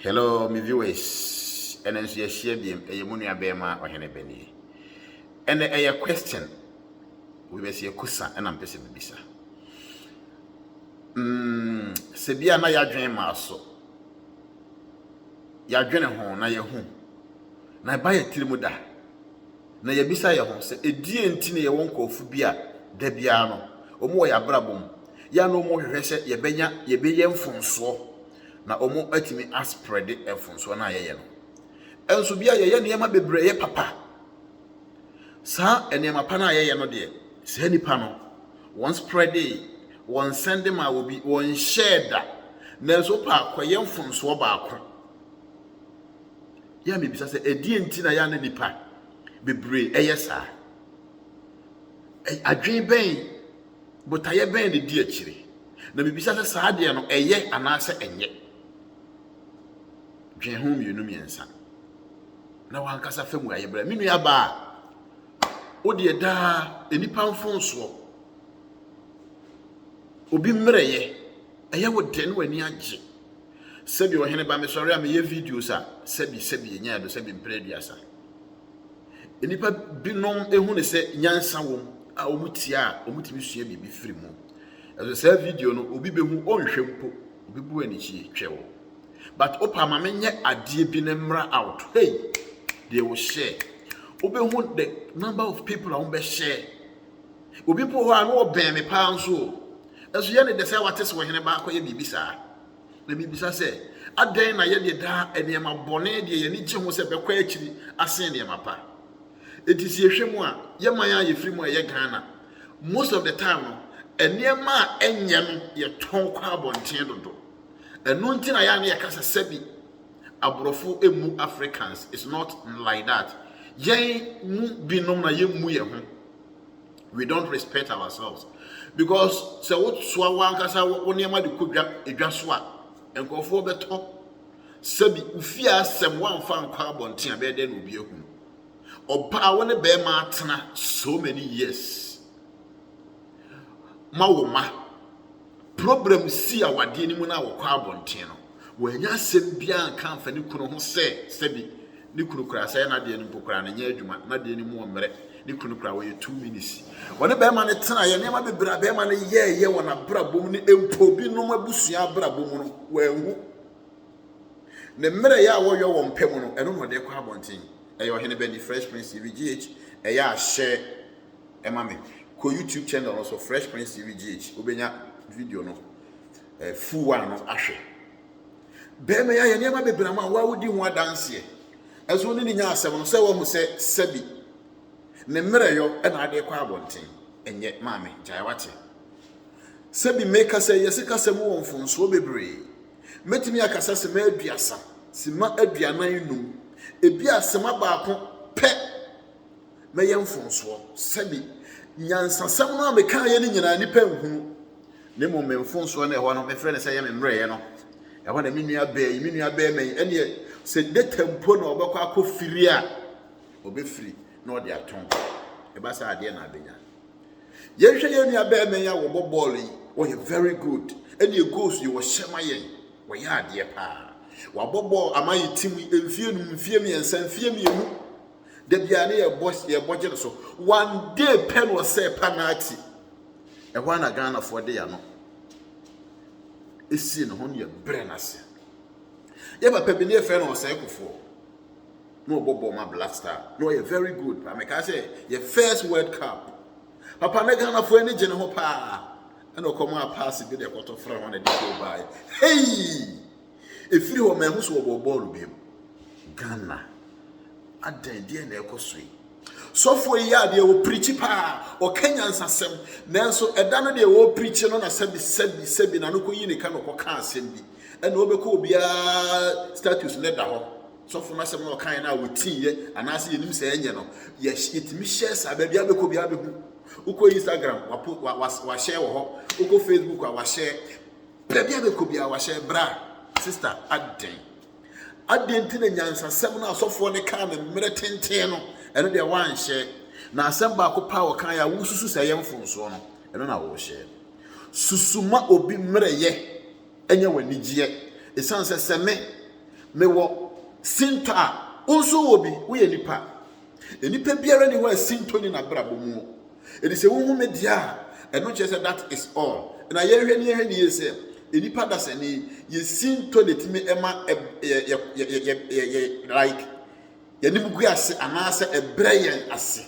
Hello, my viewers. And as you share them, a Yamunia Bema or Henebeni. And a question we may see a kusa and I'm busy bisa. Sebia na ya dwen maso. Ya dwen ho na ye hu. Na ba ye tirimu da. Na ye bisa ye ho se edie ntine ye won kofu bia da bia no. Omo ya brabom. Ya no mo hwehwe se ye beye mfonso. Na omo atimi aspread efonso na ye no. Enso bia ye niema bebre ye papa. Sa enema pa na ye no de. Se nipa no one spread one send ma will be one share that. Nenso pa kwaye mfonso baako. Ya me bisa se edi enti na ya na nipa bebre eye sa. Adwen ben botaye ben de di akire. Na me bisa se sa de no eye anase enye. Dwen ho mienu miensa. Na wankasa famu aye bra. Minu ya ba. Odi da enipa mfonso. Obi mmereye eye wo den wani age sebi wo hene ba me sori am ye videos a sebi nya do sebi mpreduasa enipa binom ehu ne se nyansa wom a omutia omutimi sua bibi firi mu eso se video no obi behu onhwe mpo obi bu ani chi twewo but opa ma menye ade bi ne mra out hey they will share obi hu the number of people on be share obi po ho an wo ben me pa nso As you need to say what is when about your bibisa. The bibisa say, a day na ye da and yama bonnet, ye need to say, be quaitly, a send your mapa. It is ye shimwa, yamaya, ye free more ye gana. Most of the time, and near ma and yam, ye ton carbon tiendo. And no tin I am casa sebi, a brofu emu Africans. It's not like that. Ye be no na ye muye. We don't respect ourselves. Because se what swa wankasa woniema de kodwa edwaso a enkofo beto sabi ufia sem wanfa nkwa abonten abede na obi ehun oba woni be ma atena so many years mawoma problem si awade ni mu na wokwa abonten no wanya sem bia nka amfa ni kunu ho se sabi ni kunu kura sai na de ni mpokura na nya adwuma na de ni mu omre ni kunu kura we 2 minutes woni be ma ne tena ye nema bebra be ma ne ye wona brabom ni empo bi no mabusua brabom no wanhu ne mere ya wo yo wo mpem no eno no de kwa abonten e yo hene be ni Fresh Prince TVGH e ya share e ma me ko YouTube channel also Fresh Prince TVGH obenya video no full one no ahwe be me ya ye nema bebra ma wa wodi ho adanse eso ni nya asem no se wo mu se sabi ne mere yo e na ade kwa abonten enye maame jaya wate sabi make say yesika sem wo mfonso bebre metimi akasa se ma aduasa se ma aduanan num ebi asema baako pe me ye mfonso sabi nyansasem no ameka ye ni nyina ni panhu ne mo mfonso na e ho no me frɛ ne sɛ ye me mmerɛ ye no e ho na minua ba men ene se de tempo na obekɔ akɔfiri a obefiri na ɔde aton e ba sa ade na abenya ye hwɛ ye nua ba men ya wo bɔbɔɔl yi wo ye very good ene e goals yi wo hyema yen wo ya ade pa wo bɔbɔɔl amayi team emfie nu mfie miensa mfie mienu de bia ne ye bɔgye so one day pen was say penalty e ho na Ghana for de ya no esi no ho ne bre na se ye ba pe bi ne fe no say kofo no bobo ma Black Star no you very good but I say your first World Cup papa me Ghana for any gene ho pa and o come a pass bi de kwato fra ho na de go by hey efiri ho ma hu so ball bi Ghana adan de na ekosoi so for ya de wo preach pa o Kenyan sasem nanso eda no de wo preach no na sebi na no ko yi ne ka no ko ka asem bi and obeko obia status ne da ho so for na sem no kan na wotinye anase yenim se enye no ye itimi share sa ba bia beko bia behu uko Instagram wa share wo ho uko Facebook wa share bia beko bia wa share bra sister aden tina nyansa sem na asofo ne kan na mere tenten no eno de wan share na asem ba ko pa wo kan ya wususu se ye mfonso no eno na wo share susuma obi mere ye enye wani gye esan se seme me wo sinto a onso wo bi wo ye nipa enipa biara ni wa sinto ni na brabo mu edi se wo hu me dia eno che say that is all na ye hwe ni ye say enipa da se ni ye sinto de timi ema like ye ni bugu ase ana ase ebre yen ase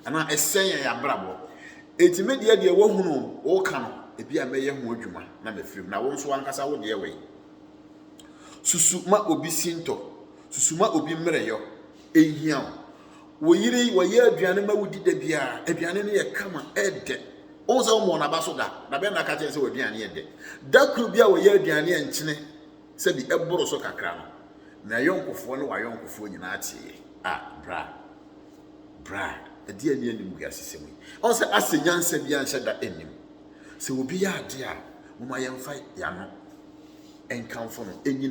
ana esen yen ya brabo etime dia de wo hunu wo ka no ebi a meye ho adwuma na mefim na wo nso ankasa wo de we susuma obi sinto susuma obi mreyo ehia wo yiri wo ye aduane ma wudi da bia aduane ne ye kama ede onza wo mo na baso da na be na ka che se wo aduane ede da kru bia wo ye aduane enkyene se bi eboro so kakra no na yonkofo ne wa yonkofo nyina atie bra edi ani anim gu asesemu on se asenyansa bia nhyɛ da anim se obi ya ade a mo ma yemfa ya no enkamfo no enyi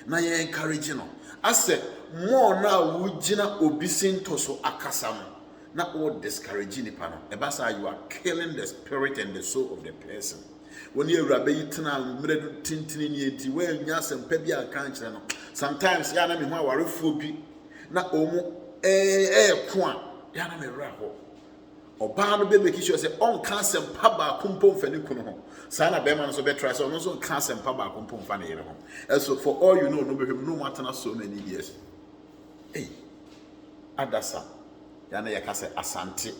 na ye encourage no ase mo na wugina obi sinto so akasa no na o discourage nipa no ebasa you are killing the spirit and the soul of the person when you ewura be yitena mredu tintini ni enti we nya sempa bi aka nkyere no sometimes ya na me ho awarefuo bi na omu ko a ya na me wura ho oba no be make sure say on ka sempa ba kumpo mfani kunu ho sana be man so be try so no so ka sempa ba kumpo mfani yere ho so for all you know no be him no matter na so many years adasa ya na yakase asante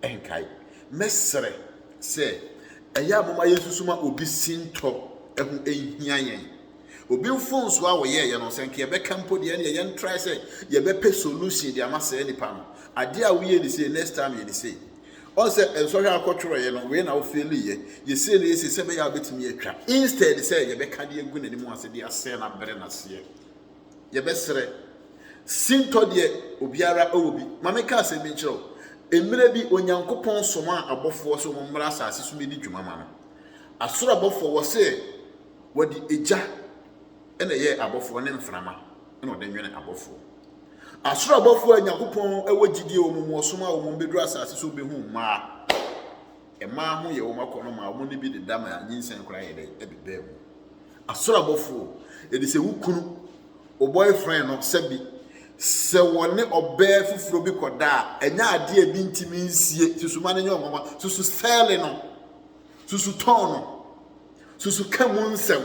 enkai mesre se eya mama yesusuma obi sinto ehu ehia yen obi mfon so a wo ye no se nke be kampo de ne ye try say ye be pe solution de amasa nipa no ade a wo ye ni say next time ye ni say on say enso hwa akotworo ye no we na wo feel ye say ne ye say be ya betimi atwa instead say ye be ka de egu nani mu ase de ase na bere na se ye be sere sinto de obiara obi mameka se bi nkyero emire bi onyankopon soma abofo so mo mmra asase so medi dwuma ma no asoro abofo wo se wodi eja ene ye abofo ne mframa ene ode nwene abofo asoro abofo onyankopon ewogidie omumu soma omumu bedru asase so be hu ma ema ho ye wo makono ma omu ne bi de dama nyinsen kura ye de ebebe mu asoro abofo edi se wukunu o boyfriend no sebi se woni obe fufuro bi koda enya ade abi ntimi nsie susuma ne nyoma susu sele no susu ton no susu kamu nsem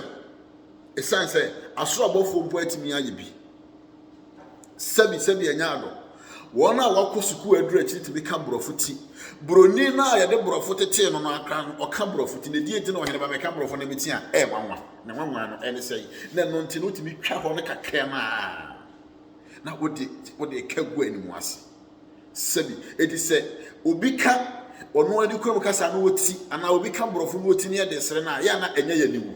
esan se asoro abofo mpo atimi aye bi sebi enya ado wona wakosuku aduru achi timi ka brofuti broni na ya de brofu tete no aka no oka brofuti ne die ntino ohene ba meka brofo na meti a wanwa na wanwa no ene sei na no ntino timi twa ho ne kakra na wode kagwu animu ase sebi edi se obi ka ono adi kwem kasa no woti ana obi ka brofo no woti ne de sere na ya na enya ya niwu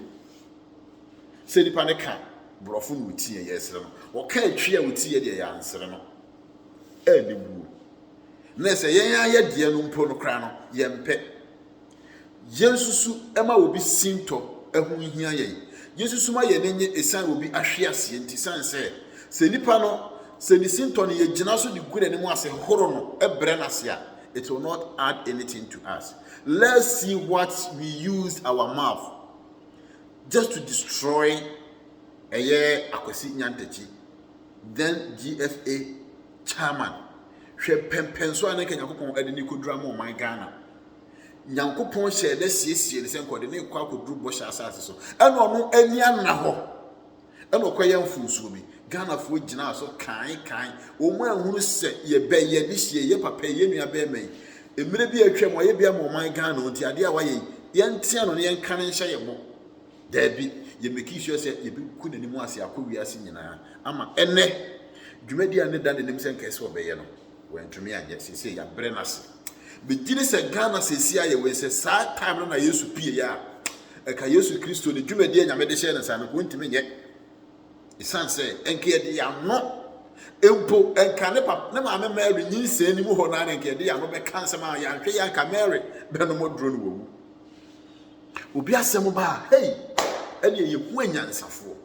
se di pa ne ka brofo no woti ye sere no wo ka atwi a woti ye de ya ansere no niwu na se yen ya de no mpo no kra no yempe yensusu ema obi sinto ehu hia ye yesusu ma ye nenye esan obi ahwe ase enti san se nipa no se ni sinto no ye gina so di gure ne mu ase horo no ebre na se a it will not add anything to us. Let's see what we used our mouth just to destroy a year akwasi nyantachi then GFA chairman hwe pempenso aneke nyakopon ade ni kodura mo man Ghana nyankopon hye de siesie ne senko de ne kwa koduru bo hye asase so eno no ani ana ho eno koye mfunsuo bi Ghana fo gina so kan o mu ahunu se ye be ye ni hye ye papa ye nua be men emire bi atwam o ye bia mo man Ghana onti ade a waye ye ntia no ne ye nkan nhye ye mo da bi ye make sure se ye bi ku nani mu ase akọ wiase nyina ama ene dwumadi ane dan ne nim se obe ye no wentumi anye sese ya bre na se be gine se Ghana sese aye we se sa time na Yesu pie ya ka Yesu Kristo ne dwumadi anya me de hye ne sa no wontumi nye isan se enke de ya no empo enka ne pap ne ma me Mary nyinse ni mu ho na enke de ya no be kansem a ya hwe ya ka Mary be no modro no wo obi asem ba hey ene ye hu anyansafo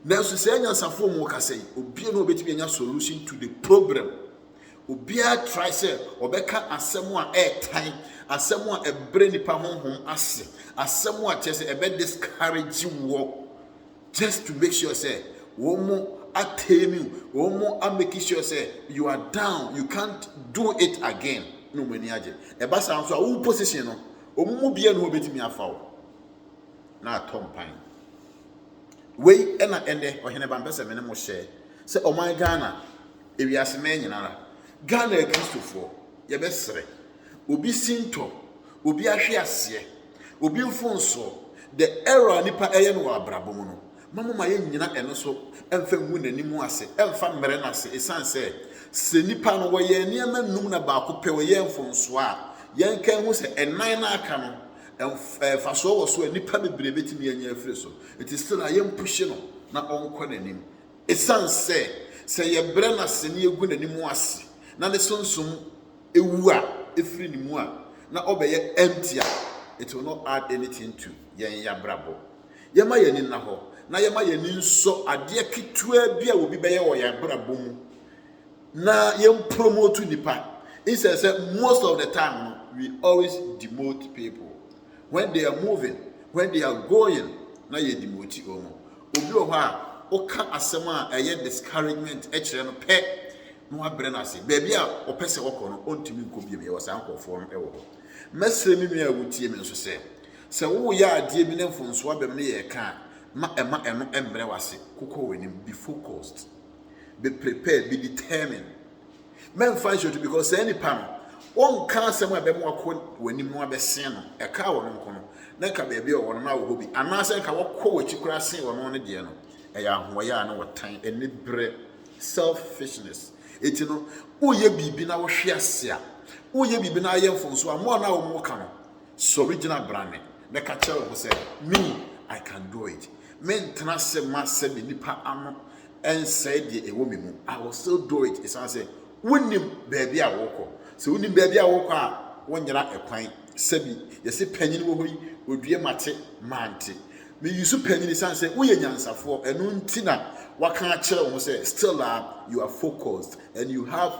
na so se anyansafo mu ka sei obi no obetimi anya solution to the problem obi a try say obeka asem a time asem a ebre nipa honhom ase asem a chese ebe discourage wo just to make sure say Womo attain you, womo a make sure say you are down, you can't do it again. No many aje. E ba sa so a position no, omumu bia no obetimi afa wo. Na atom pan. Wei ena ende ohene ba mpese me ne mo share. Say o my Ghana, ewiase me nyinara. Ghana e Christopher, ye be sere. Obi sinto, obi ahwe ase, obi mfonso, the error nipa eye no abrabo mu no. Mama ma ye nyina eno so emfa ngu nanimu ase, emfa mmere na ase, esan se nipa no wo ye niam num na ba ko pe wo ye mfonso a, ye nkan hu se enan na aka no fa so wo so nipa bebre betimi anya afire so. It is still a ye push no na onko nanim. Esan se ye bre na se ne egu nanimu ase, na ne sonsum ewu a efiri nimu a, na obeye empty a, it will not add anything to yen ya brabo. Yema yeni na ho, na yema yeni nso ade ketua bia obi beye wo ya brabo mu, na yem promote nipa. It says most of the time we always demote people when they are moving, when they are going. Na ye demote omo obi o ha oka asem a eye discouragement e kire no pe no abre na se baby a opese woko no ontimi nkobi be wo san kofo e wo ho mesre mi nua wutie mi nso se wo ya ade bi ne mfonso abem ne ye ka ma ema eno embre wase kokko wenim. Be focused, be prepared, be determined. Men find you because any pan on can some abem wako wenim no abesen no e ka wo no nko no na ka baby o wono na wo bi anase ka wako wachi kura sen wo no ne de no e ya hoya na wotan eni bre selfishness. Eti no uye bibi na wo hwe ase a uye bibi na ye mfonso a mo na wo mo ka no so original brand me ka che wo say me I can do it. Men tena se ma se bi nipa ano en say de ewo me mu I will still do it. It's say wonim baby a woko so wonim baby a woko a wonyera ekwan sebi ye se panyin wo hoyi odue mate mante me yusu panyin san say wo ye nyansafo enu ntina waka kire wo say still you are focused and you have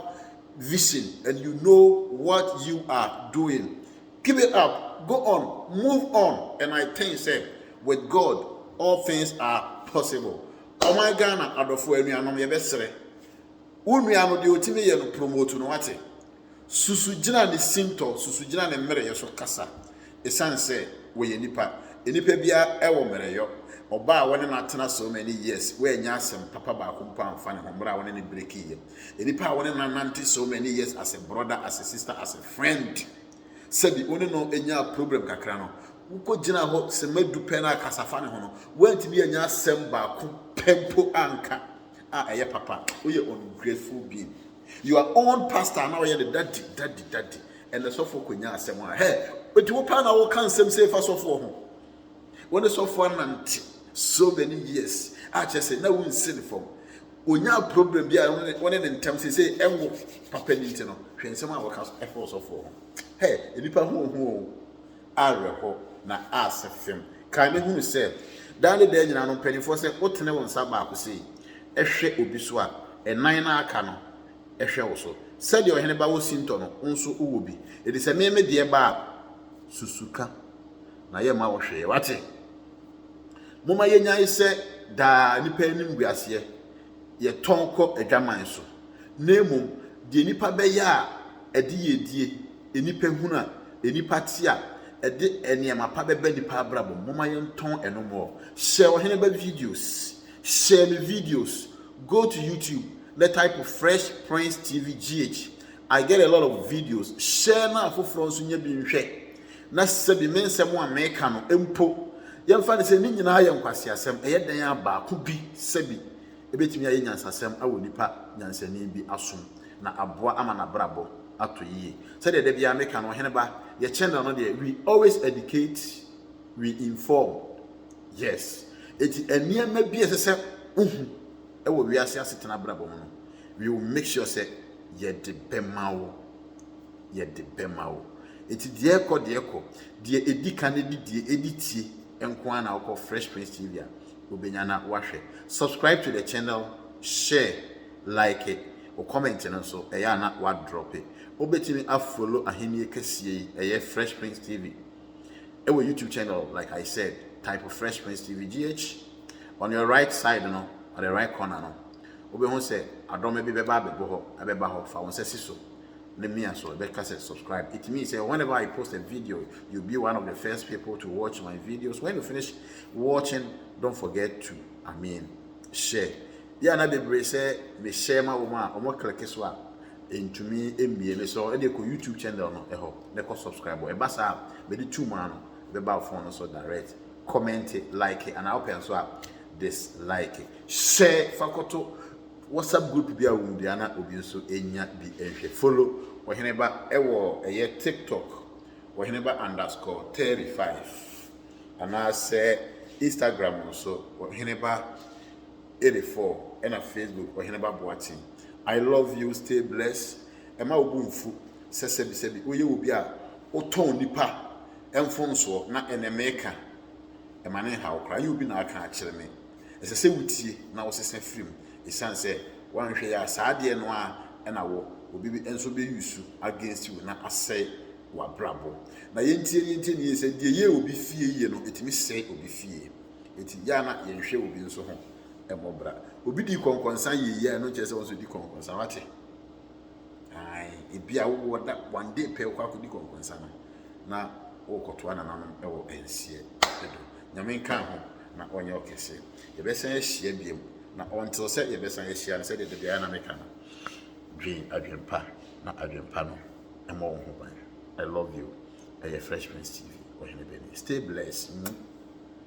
vision and you know what you are doing. Keep it up, go on, move on, and I think say with God all things are possible. Oh my Ghana adofo anuanom ye besere unuano de otime ye no promote no wate susu gina ne sinto susu gina ne mere ye so kasa esan say we nipa bia e wo mere yo oba woni na tena so many years we nya asem papa ba ko mpa amfa ne hombra woni ne break ye enipa woni na nante so many years as a brother, as a sister, as a friend. Sabi oni no enya problem kakra no uko gina ho se madu pe na kasafa ne ho no wantimi enya asem ba ko pempo anka a eye papa we are ungrateful being. Your own pastor now you the daddy and the sofo konya asem a hey oti wo pa na wo kan sem say fa sofo ho when the sofo nante so many years I just say na won sin from onya problem bia woni the ntem say enwo papa ni nti no hwensem a wo ka effort sofo ho hey enipa hu areho na asefem kan me hunu say dan de nyina no penifo say wotene won sa ba ko sei ehwe obi so a enan na aka no ehwe wo so said your hene ba wo sinto no nso uwo bi e de se meme de ba susuka na ye ma wo hwe wate moma ye nyan se da nipa nim guase ye tonko adwaman so nemum de nipa be ya ede ye die enipa hunu a enipa ti a ede eniema pa bebe nipa abrabo moma ye nton enomo share wo hene ba videos, share the videos, go to YouTube, let type of Fresh Prince TV GH. I get a lot of videos. Share na for France nya bi nhwe. Na se bi mensem a meka no empo. Yemfa ne se ni nyina ya nkwase asem eye dan aba ko bi se bi ebetimi aye nyansasem awo nipa nyansani bi asom na aboa ama na brabo ato yie. Se de bia meka no hene ba ye channel no de we always educate, we inform. Yes. Eti eniema bi esese ewo wiase asetena brabo no we will make sure say ye de bemawo eti de ekọ de edika ne de editie enko ana akọ Fresh Prince TV a obenya na wahwe. Subscribe to the channel, share, like it, or comment and so eya na wa drop it. Obetimi follow ahenie kese eye Fresh Prince TV. Our YouTube channel, like I said, type of Fresh Prince TV GH. On your right side, at the right corner no obi ho say adom be beba abeba ho fa won say so na me aso be ka say subscribe. It means whenever I post a video, you'll be one of the first people to watch my videos. When you finish watching, don't forget to share. Yeah, na be say me share ma woman omo click so into me mbie so e dey ko YouTube channel no ne ko subscribe e ba sa be di 2 man no be ba phone no so direct comment it, like it, and I open so dislike it. Share fakoto WhatsApp group bi a wo dia na obi nso enya bi ehwe follow Waheneba ewo TikTok Waheneba _35 and I say Instagram also Waheneba 84 and a Facebook Waheneba Boating. I love you, stay blessed. Emma obumfu sebi oye obi a oton nipa emfon so na enemeka emane ha okra you bi na aka akire me esese wutie na wo sese film esan se wanhwe ya saade no a na wo obi bi enso be yusu against you na asay wa brabo na yentie ni se de ye obi fie ye no etimi say obi fie eti ya na yenhwe obi nso ho emobra obi di konkonsan ye no chese won so di konkonsan wate ai ebi a wo da one day pe kwa di konkonsan na wo koto ana nanom ewo ensie edo nyame nka ho na onye okese ye besan ahia biem na until say ye besan ahia na say de bia na meka na dream adwempa na adwempa no emo ho ban. I love you. Fresh Prince TV. Stay blessed.